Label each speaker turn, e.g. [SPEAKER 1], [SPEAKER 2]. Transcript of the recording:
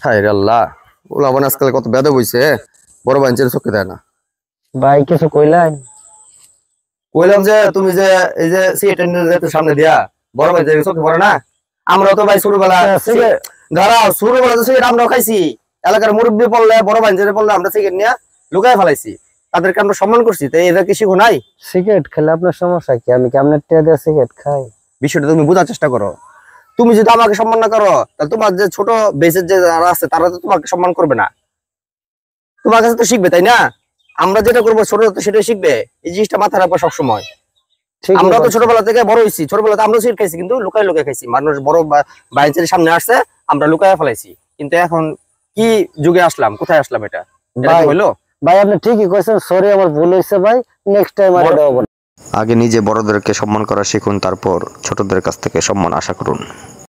[SPEAKER 1] হায় রে আল্লাহ, ওলা বান আজকাল কত বেদব হইছে, বড় বাঞ্চের চোখে দেয় না।
[SPEAKER 2] ভাই কিছু কইলেন?
[SPEAKER 1] কইলাম যে তুমি যে এই যে সিটের সামনে দিয়া বড় বাঞ্চের চোখে পড়ে না। আমরা তো ভাই ছোটবেলা দাঁড়াও, ছোটবেলা তো সিগারেট আমরাও খাইছি। এলাকার মুরব্বী পড়লে বড় বাঞ্চের পড়লে আমরা সিগারেট নিয়ে লুকায় ফেলাইছি, তাদেরকে আমরা সম্মান করছি। তাই এদের কি শিখো নাই?
[SPEAKER 2] সিগারেট খেলে আপনার সমস্যা কি? আমি কি আপনার টিয়া দিয়ে সিগারেট খাই?
[SPEAKER 1] বিষয়টা তুমি বোঝার চেষ্টা করো। তুমি যদি আমাকে সম্মান না করো, তাহলে তোমার যে ছোট বেসের যে যারা আছে তারা তো তোমাকে সম্মান করবে না, তোমার কাছে তো শিখবে, তাই না? আমরা যেটা করবো ছোট সেটাই শিখবে। এই জিনিসটা মাথায় রাখবো সবসময়। আমরা তো ছোটবেলা থেকে বড় হয়েছি, ছোটবেলাতে আমরা সিট খাইছি, কিন্তু লুকায় লুকায় খাইছি। মানুষ বড় বাইচের সামনে আসছে, আমরা লুকায় ফেলাইছি। কিন্তু এখন কি যুগে আসলাম, কোথায় আসলাম? এটা হইলো?
[SPEAKER 2] ভাই আপনি ঠিকই কইছেন, সরি আমার ভুল হয়েছে ভাই, নেক্সট টাইম আর এটা হবে না।
[SPEAKER 1] আগে নিজে বড়দেরকে সম্মান করা শিখুন, তারপর ছোটদের কাছ থেকে সম্মান আশা করুন।